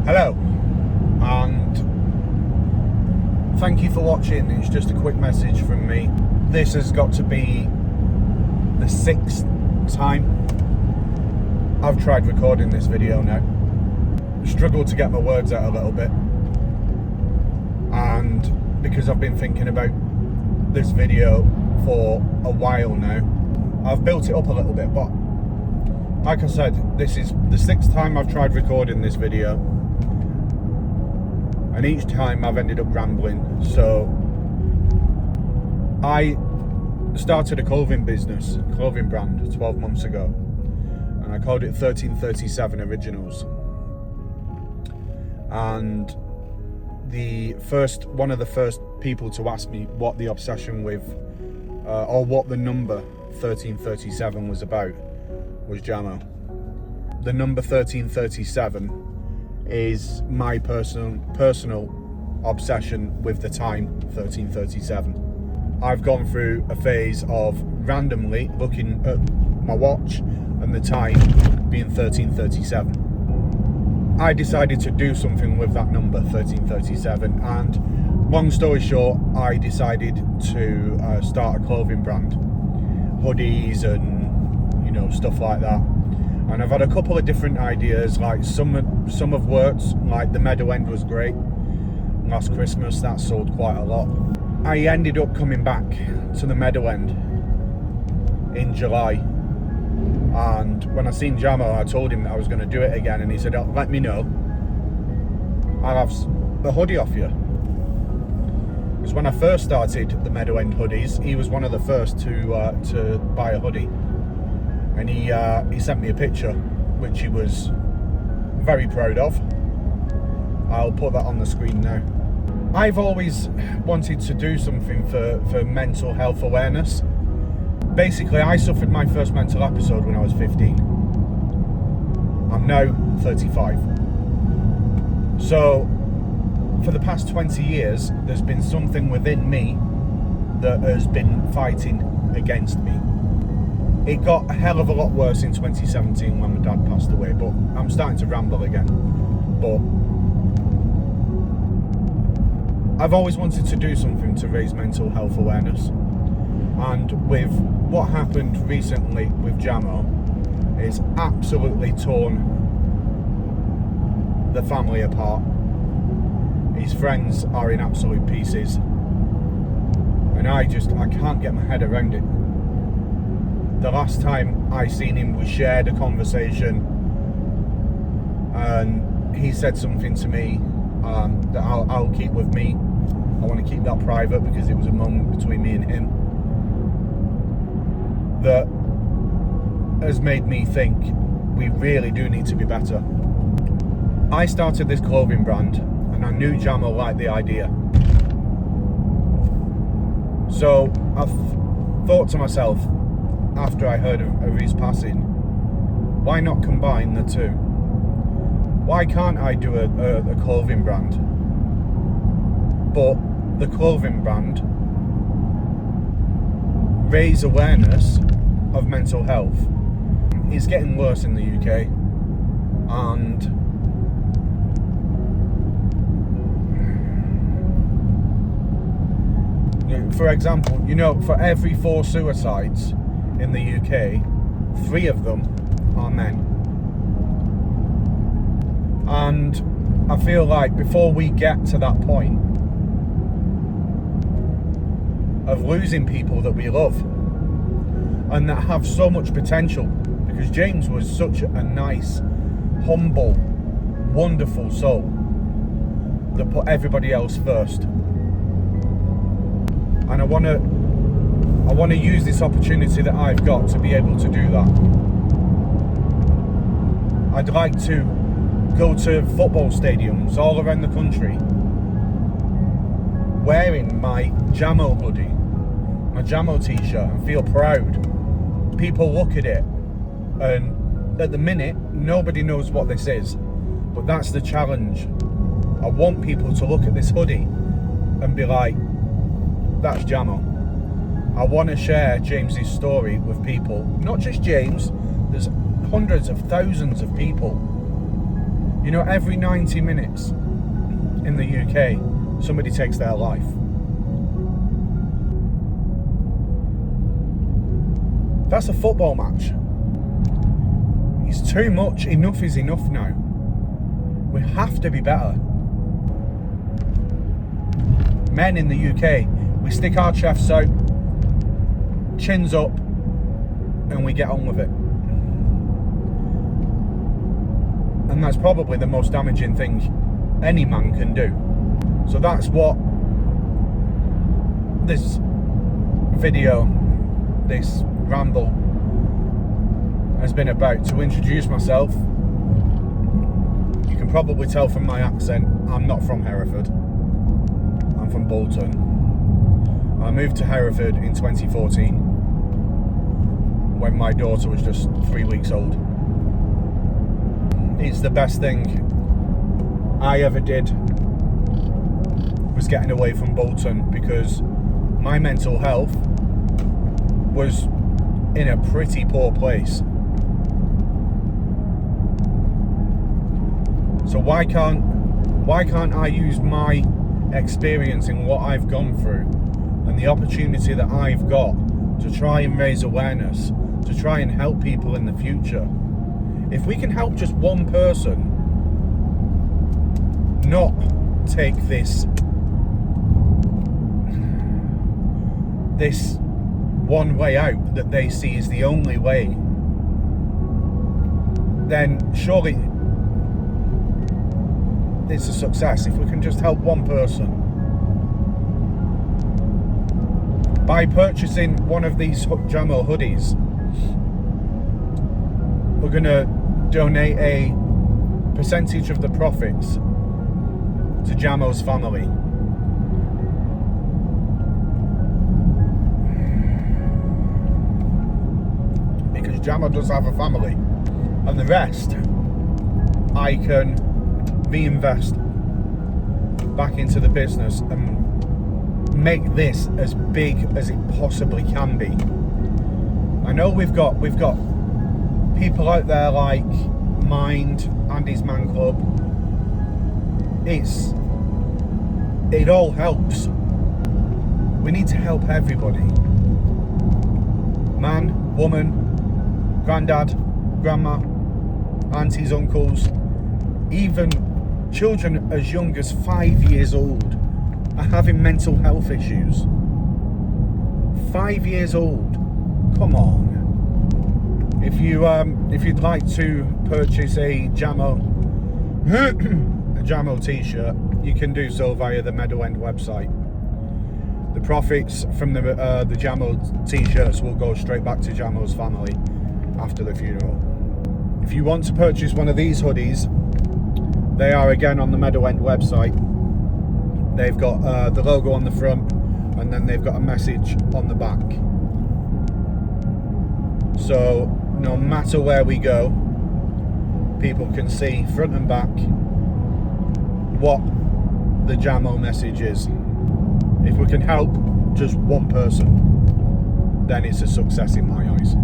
Hello, and thank you for watching. It's just a quick message from me. This has got to be the 6th time I've tried recording this video now. Struggled to get my words out a little bit, and because I've been thinking about this video for a while now, I've built it up a little bit, but like I said, this is the 6th time I've tried recording this video, and each time I've ended up rambling. So I started a clothing brand 12 months ago, and I called it 1337 Originals. And one of the first people to ask me what the obsession with or what the number 1337 was about was Jamo. The number 1337 is my personal obsession with the time 1337. I've gone through a phase of randomly looking at my watch and the time being 1337. I decided to do something with that number 1337, and long story short, I decided to start a clothing brand, hoodies and stuff like that. And I've had a couple of different ideas, like some have worked, like the Meadow End was great last Christmas, that sold quite a lot. I ended up coming back to the Meadow End in July, and when I seen Jamo, I told him that I was going to do it again, and he said, "Oh, let me know, I'll have the hoodie off you." Because when I first started the Meadow End hoodies, he was one of the first to buy a hoodie, and he sent me a picture, which he was very proud of. I'll put that on the screen now. I've always wanted to do something for mental health awareness. Basically, I suffered my first mental episode when I was 15. I'm now 35. So, for the past 20 years, there's been something within me that has been fighting against me. It got a hell of a lot worse in 2017 when my dad passed away, but I'm starting to ramble again. But I've always wanted to do something to raise mental health awareness. And with what happened recently with Jamo, it's absolutely torn the family apart. His friends are in absolute pieces, and I can't get my head around it. The last time I seen him, we shared a conversation, and he said something to me that I'll keep with me. I want to keep that private because it was a moment between me and him that has made me think we really do need to be better. I started this clothing brand, and I knew Jamo liked the idea. So I thought to myself, after I heard of his passing, why not combine the two? Why can't I do a clothing brand, but the clothing brand raise awareness of mental health? It's getting worse in the UK, and for example, for every 4 suicides in the UK, 3 of them are men. And I feel like before we get to that point of losing people that we love and that have so much potential, because James was such a nice, humble, wonderful soul that put everybody else first. And I want to use this opportunity that I've got to be able to do that. I'd like to go to football stadiums all around the country wearing my Jamo hoodie, my Jamo t-shirt, and feel proud. People look at it, and at the minute nobody knows what this is, but that's the challenge. I want people to look at this hoodie and be like, that's Jamo. I want to share James's story with people, not just James. There's hundreds of thousands of people You know, every 90 minutes in the UK, somebody takes their life. That's a football match. It's too much. Enough is enough now. We have to be better. Men in the UK, we stick our chests out, chins up, and we get on with it. And that's probably the most damaging thing any man can do. So that's what this video, this ramble has been about, to introduce myself. You can probably tell from my accent, I'm not from Hereford. I'm from Bolton. I moved to Hereford in 2014 when my daughter was just 3 weeks old. It's the best thing I ever did, was getting away from Bolton, because my mental health was in a pretty poor place. So why can't I use my experience in what I've gone through and the opportunity that I've got to try and raise awareness, to try and help people in the future? If we can help just one person not take this one way out that they see is the only way, then surely it's a success. If we can just help one person by purchasing one of these Jamo hoodies, we're going to donate a percentage of the profits to Jamo's family. Because Jamo does have a family, and the rest I can reinvest back into the business and make this as big as it possibly can be. I know we've got people out there like Mind, Andy's Man Club. It all helps. We need to help everybody. Man, woman, granddad, grandma, aunties, uncles, even children as young as 5 years old are having mental health issues. 5 years old. Come on. If you'd like to purchase a Jamo t-shirt, you can do so via the Meadowend website. The profits from the Jamo t-shirts will go straight back to Jamo's family after the funeral. If you want to purchase one of these hoodies, they are again on the Meadowend website. They've got the logo on the front, and then they've got a message on the back. So no matter where we go, people can see front and back what the Jamo message is. If we can help just one person, then it's a success in my eyes.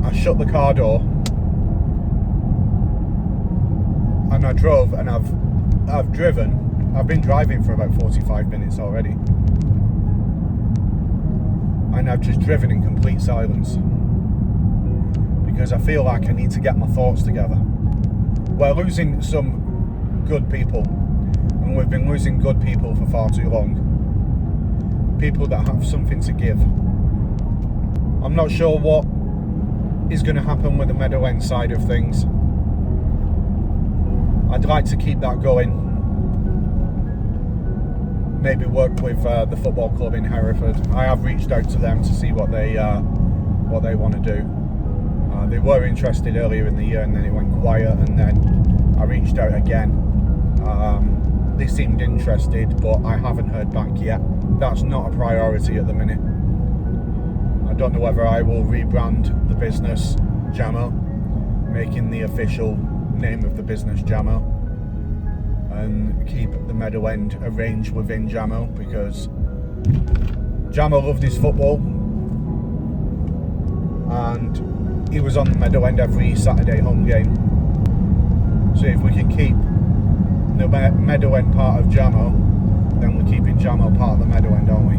I shut the car door and I drove, and I've been driving for about 45 minutes already, and I've just driven in complete silence because I feel like I need to get my thoughts together. We're losing some good people, and we've been losing good people for far too long. People that have something to give. I'm not sure what is going to happen with the Meadowend side of things. I'd like to keep that going. Maybe work with the football club in Hereford. I have reached out to them to see what they want to do. They were interested earlier in the year, and then it went quiet, and then I reached out again. They seemed interested, but I haven't heard back yet. That's not a priority at the minute. I don't know whether I will rebrand the business Jamo, making the official name of the business Jamo, and keep the Meadowend arranged within Jamo, because Jamo loved his football, and he was on the Meadowend every Saturday home game. So if we can keep the Meadow End part of Jamo, then we're keeping Jamo part of the Meadow End, aren't we?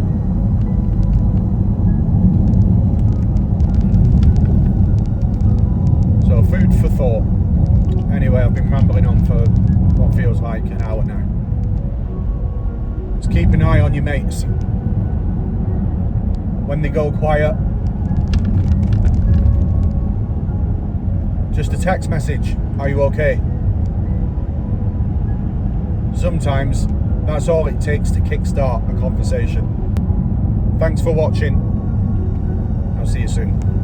So food for thought. Anyway, I've been rambling on for what feels like an hour now. Just keep an eye on your mates. When they go quiet, just a text message, are you okay? Sometimes that's all it takes to kickstart a conversation. Thanks for watching. I'll see you soon.